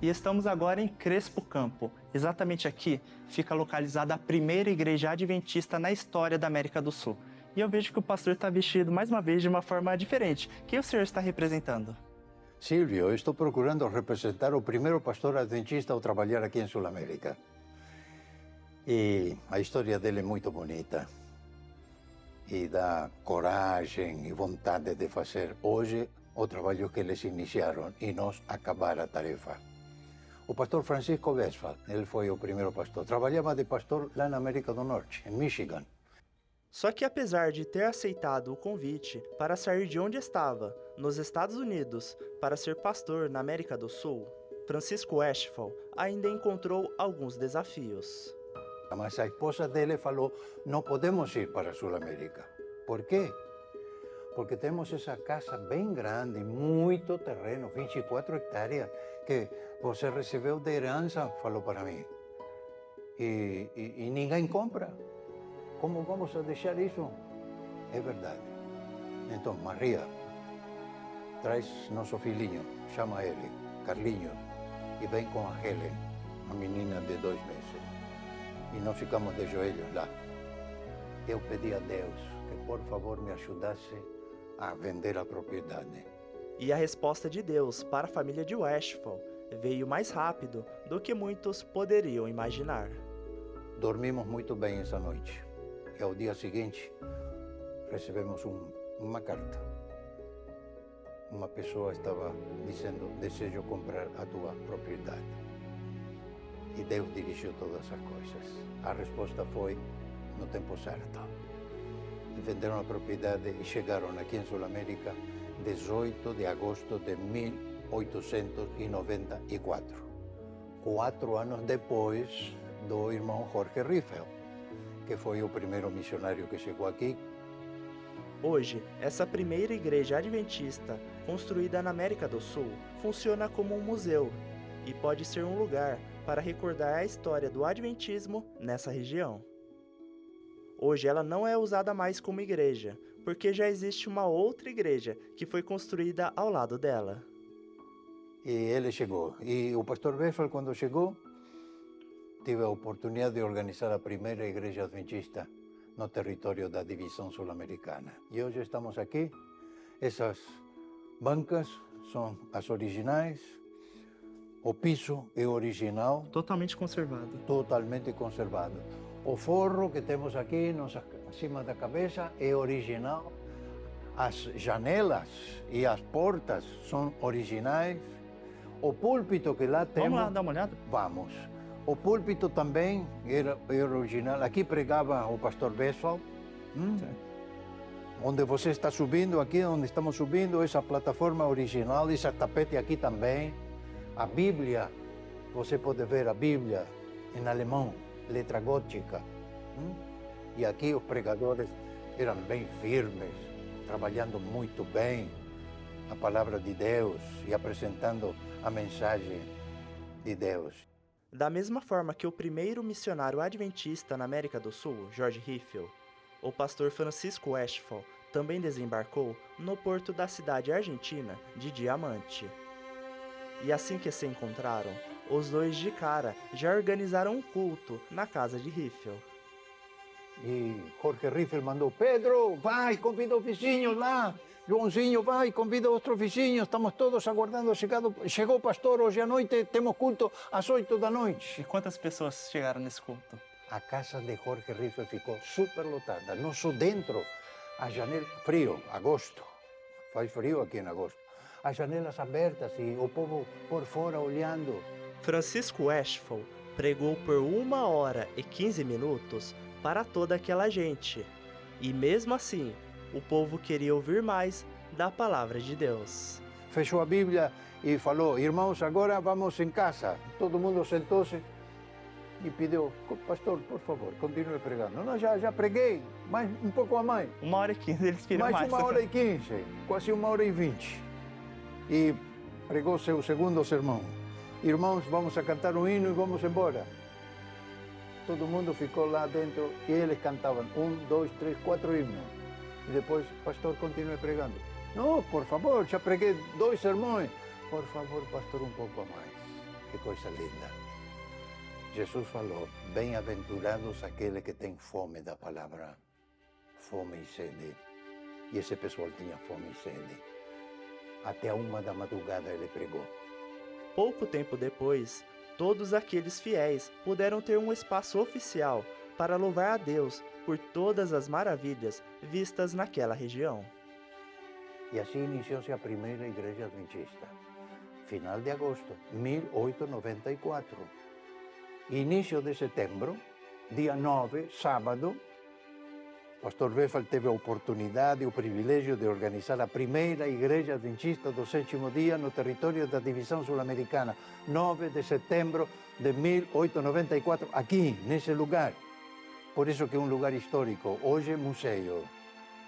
E estamos agora em Crespo Campo. Exatamente aqui fica localizada a primeira igreja adventista na história da América do Sul. E eu vejo que o pastor está vestido mais uma vez de uma forma diferente. Quem o senhor está representando? Silvio, eu estou procurando representar o primeiro pastor adventista ao trabalhar aqui em Sul-América. E a história dele é muito bonita. E dá coragem e vontade de fazer hoje o trabalho que eles iniciaram e nós acabar a tarefa. O pastor Francisco Westphal, ele foi o primeiro pastor. Trabalhava de pastor lá na América do Norte, em Michigan. Só que apesar de ter aceitado o convite para sair de onde estava, nos Estados Unidos, para ser pastor na América do Sul, Francisco Westphal ainda encontrou alguns desafios. Mas a esposa dele falou, não podemos ir para a Sul-América. Por quê? Porque temos essa casa bem grande, muito terreno, 24 hectares, que você recebeu de herança, falou para mim. E ninguém compra. Como vamos a deixar isso? É verdade. Então, Maria, traz nosso filhinho, chama ele, Carlinhos, e vem com a Helen, uma menina de 2 meses. E nós ficamos de joelhos lá. Eu pedi a Deus que, por favor, me ajudasse a vender a propriedade. E a resposta de Deus para a família de Westphal veio mais rápido do que muitos poderiam imaginar. Dormimos muito bem essa noite. E ao dia seguinte, recebemos uma carta. Uma pessoa estava dizendo, desejo comprar a tua propriedade. E Deus dirigiu todas as coisas. A resposta foi no tempo certo. E venderam a propriedade e chegaram aqui em Sul-América 18 de agosto de 1894. 4 anos depois do irmão Jorge Riffel, que foi o primeiro missionário que chegou aqui. Hoje, essa primeira igreja adventista, construída na América do Sul, funciona como um museu e pode ser um lugar para recordar a história do adventismo nessa região. Hoje ela não é usada mais como igreja, porque já existe uma outra igreja que foi construída ao lado dela. E ele chegou. E o pastor Westphal, quando chegou, tive a oportunidade de organizar a primeira igreja adventista no território da divisão sul-americana. E hoje estamos aqui. Essas bancas são as originais. O piso é original. Totalmente conservado. Totalmente conservado. O forro que temos aqui acima da cabeça é original. As janelas e as portas são originais. O púlpito que lá temos... Vamos lá dar uma olhada? Vamos. O púlpito também era original. Aqui pregava o pastor Westphal. Onde você está subindo, aqui onde estamos subindo, essa plataforma original, esse tapete aqui também. A Bíblia, você pode ver a Bíblia em alemão, letra gótica. E aqui os pregadores eram bem firmes, trabalhando muito bem a palavra de Deus e apresentando a mensagem de Deus. Da mesma forma que o primeiro missionário adventista na América do Sul, George Riffel, o pastor Francisco Westphal também desembarcou no porto da cidade argentina de Diamante. E assim que se encontraram, os dois de cara já organizaram um culto na casa de Riffel. E Jorge Riffel mandou, Pedro, vai, convida os vizinhos lá. Joãozinho, vai, convida outros vizinhos, estamos todos aguardando. Chegou o pastor, hoje à noite temos culto às 8 da noite. E quantas pessoas chegaram nesse culto? A casa de Jorge Riffel ficou super lotada, não só dentro, a janela, frio, agosto, faz frio aqui em agosto. As janelas abertas e o povo por fora olhando. Francisco Westphal pregou por 1 hora e 15 minutos para toda aquela gente. E mesmo assim, o povo queria ouvir mais da palavra de Deus. Fechou a Bíblia e falou, irmãos, agora vamos em casa. Todo mundo sentou-se e pediu, pastor, por favor, continue pregando. Não, já preguei, mas um pouco a mais. 1 hora e 15, eles queriam mais. Mais 1 hora e 15, quase 1 hora e 20. E pregou seu segundo sermão. Irmãos, vamos a cantar um hino e vamos embora. Todo mundo ficou lá dentro e eles cantavam 1, 2, 3, 4 hinos. E depois, pastor, continue pregando. Não, por favor, já preguei 2 sermões. Por favor, pastor, um pouco a mais. Que coisa linda. Jesus falou, bem-aventurados aqueles que têm fome da palavra, fome e sede. E esse pessoal tinha fome e sede. Até a 1 da madrugada ele pregou. Pouco tempo depois, todos aqueles fiéis puderam ter um espaço oficial para louvar a Deus por todas as maravilhas vistas naquela região. E assim iniciou-se a primeira igreja adventista. Final de agosto, 1894. Início de setembro, dia 9, sábado, pastor Wefald teve a oportunidade e o privilégio de organizar a primeira igreja adventista do sétimo dia no território da divisão sul-americana, 9 de setembro de 1894, aqui, nesse lugar. Por isso que é um lugar histórico, hoje é museu,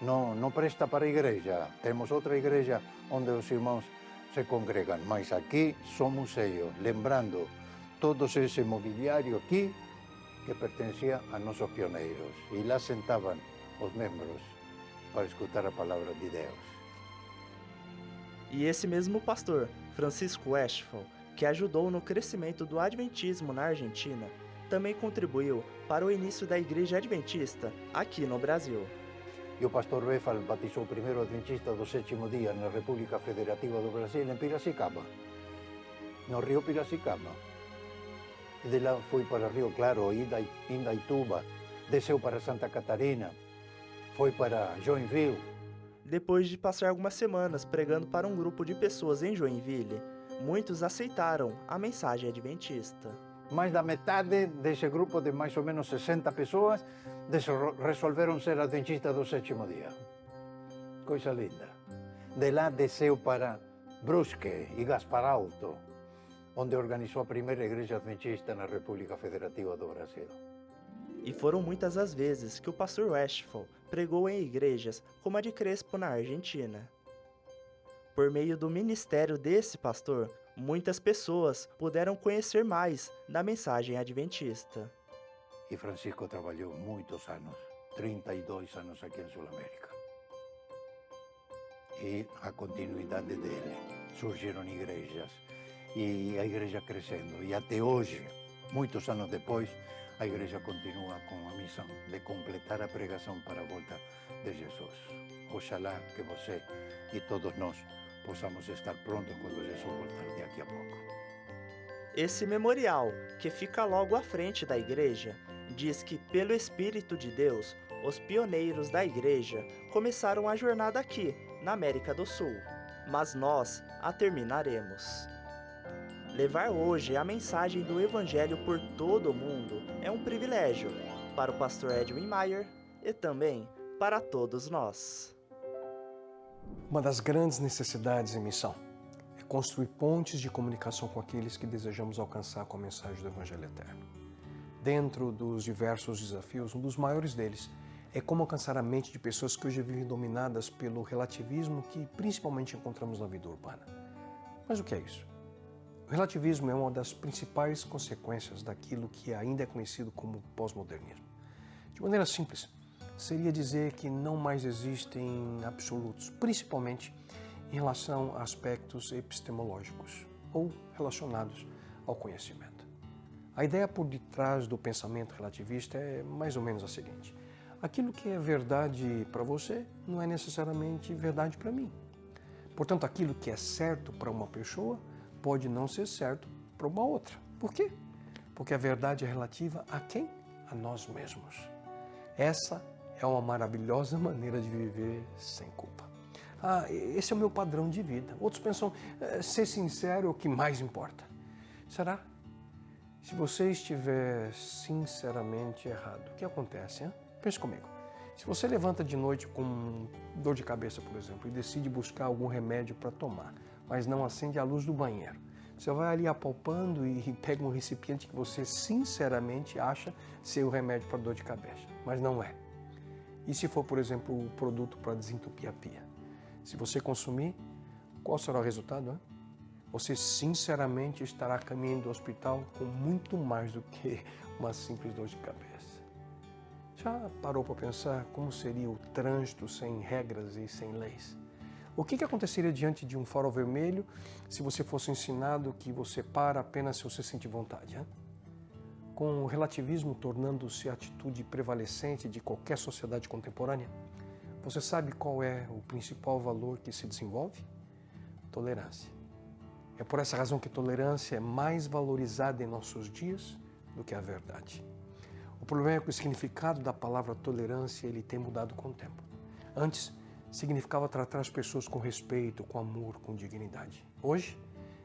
não presta para a igreja. Temos outra igreja onde os irmãos se congregam, mas aqui só museu, lembrando todo esse mobiliário aqui que pertencia a nossos pioneiros. E lá sentavam os membros para escutar a palavra de Deus. E esse mesmo pastor, Francisco Westphal, que ajudou no crescimento do adventismo na Argentina, também contribuiu para o início da Igreja Adventista aqui no Brasil. E o pastor Wefald batizou o primeiro adventista do sétimo dia na República Federativa do Brasil, em Piracicaba, no Rio Piracicaba. E de lá foi para Rio Claro, Indaiatuba, desceu para Santa Catarina, foi para Joinville. Depois de passar algumas semanas pregando para um grupo de pessoas em Joinville, muitos aceitaram a mensagem adventista. Mais da metade desse grupo de mais ou menos 60 pessoas resolveram ser adventistas do sétimo dia. Coisa linda. De lá desceu para Brusque e Gaspar Alto, onde organizou a primeira igreja adventista na República Federativa do Brasil. E foram muitas as vezes que o pastor Westphal pregou em igrejas como a de Crespo, na Argentina. Por meio do ministério desse pastor, muitas pessoas puderam conhecer mais da mensagem adventista. E Francisco trabalhou muitos anos, 32 anos aqui em Sul-América. E a continuidade dele, surgiram igrejas, e a igreja crescendo. E até hoje, muitos anos depois, a igreja continua com a missão de completar a pregação para a volta de Jesus. Oxalá que você e todos nós possamos estar prontos quando Jesus voltar daqui a pouco. Esse memorial, que fica logo à frente da igreja, diz que, pelo Espírito de Deus, os pioneiros da igreja começaram a jornada aqui, na América do Sul, mas nós a terminaremos. Levar hoje a mensagem do Evangelho por todo o mundo é um privilégio para o pastor Edwin Mayer e também para todos nós. Uma das grandes necessidades em missão é construir pontes de comunicação com aqueles que desejamos alcançar com a mensagem do Evangelho Eterno. Dentro dos diversos desafios, um dos maiores deles é como alcançar a mente de pessoas que hoje vivem dominadas pelo relativismo que principalmente encontramos na vida urbana. Mas o que é isso? O relativismo é uma das principais consequências daquilo que ainda é conhecido como pós-modernismo. De maneira simples, seria dizer que não mais existem absolutos, principalmente em relação a aspectos epistemológicos ou relacionados ao conhecimento. A ideia por detrás do pensamento relativista é mais ou menos a seguinte: aquilo que é verdade para você não é necessariamente verdade para mim. Portanto, aquilo que é certo para uma pessoa pode não ser certo para uma outra. Por quê? Porque a verdade é relativa a quem? A nós mesmos. Essa é uma maravilhosa maneira de viver sem culpa. Esse é o meu padrão de vida. Outros pensam, ser sincero é o que mais importa. Será? Se você estiver sinceramente errado, o que acontece? Hein? Pense comigo. Se você levanta de noite com dor de cabeça, por exemplo, e decide buscar algum remédio para tomar, mas não acende a luz do banheiro, você vai ali apalpando e pega um recipiente que você sinceramente acha ser o remédio para dor de cabeça, mas não é. E se for, por exemplo, o produto para desentupir a pia? Se você consumir, qual será o resultado? Hein? Você sinceramente estará caminhando do hospital com muito mais do que uma simples dor de cabeça. Já parou para pensar como seria o trânsito sem regras e sem leis? O que aconteceria diante de um farol vermelho se você fosse ensinado que você para apenas se você sentir vontade? Hein? Com o relativismo tornando-se a atitude prevalecente de qualquer sociedade contemporânea, você sabe qual é o principal valor que se desenvolve? Tolerância. É por essa razão que tolerância é mais valorizada em nossos dias do que a verdade. O problema é que o significado da palavra tolerância ele tem mudado com o tempo. Antes, significava tratar as pessoas com respeito, com amor, com dignidade. Hoje,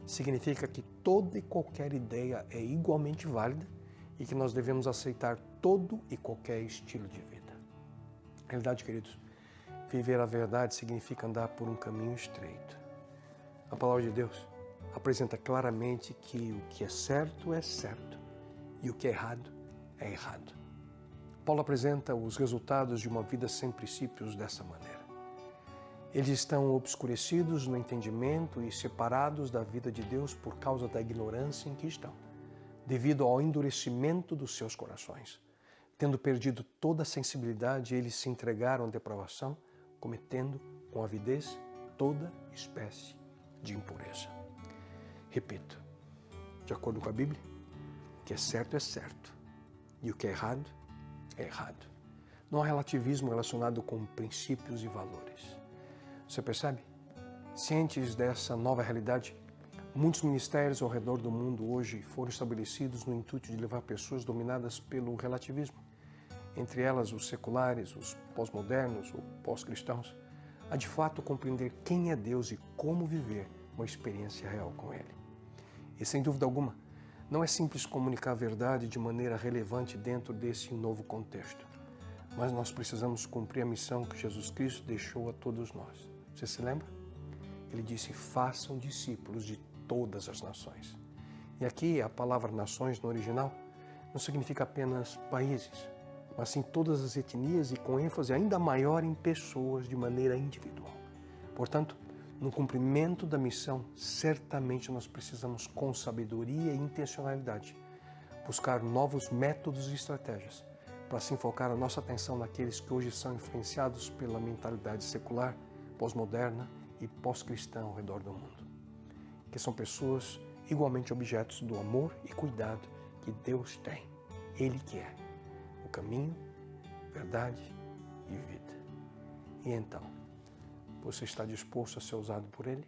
significa que toda e qualquer ideia é igualmente válida e que nós devemos aceitar todo e qualquer estilo de vida. Na realidade, queridos, viver a verdade significa andar por um caminho estreito. A palavra de Deus apresenta claramente que o que é certo e o que é errado é errado. Paulo apresenta os resultados de uma vida sem princípios dessa maneira. Eles estão obscurecidos no entendimento e separados da vida de Deus por causa da ignorância em que estão, devido ao endurecimento dos seus corações. Tendo perdido toda a sensibilidade, eles se entregaram à depravação, cometendo com avidez toda espécie de impureza. Repito, de acordo com a Bíblia, o que é certo e o que é errado. Não há relativismo relacionado com princípios e valores. Você percebe? Cientes dessa nova realidade, muitos ministérios ao redor do mundo hoje foram estabelecidos no intuito de levar pessoas dominadas pelo relativismo, entre elas os seculares, os pós-modernos ou pós-cristãos, a de fato compreender quem é Deus e como viver uma experiência real com Ele. E sem dúvida alguma, não é simples comunicar a verdade de maneira relevante dentro desse novo contexto, mas nós precisamos cumprir a missão que Jesus Cristo deixou a todos nós. Você se lembra? Ele disse, façam discípulos de todas as nações. E aqui a palavra nações no original não significa apenas países, mas sim todas as etnias e com ênfase ainda maior em pessoas de maneira individual. Portanto, no cumprimento da missão, certamente nós precisamos, com sabedoria e intencionalidade, buscar novos métodos e estratégias para assim focar a nossa atenção naqueles que hoje são influenciados pela mentalidade secular, pós-moderna e pós-cristã ao redor do mundo, que são pessoas igualmente objetos do amor e cuidado que Deus tem. Ele que é o caminho, verdade e vida. E então, você está disposto a ser usado por Ele?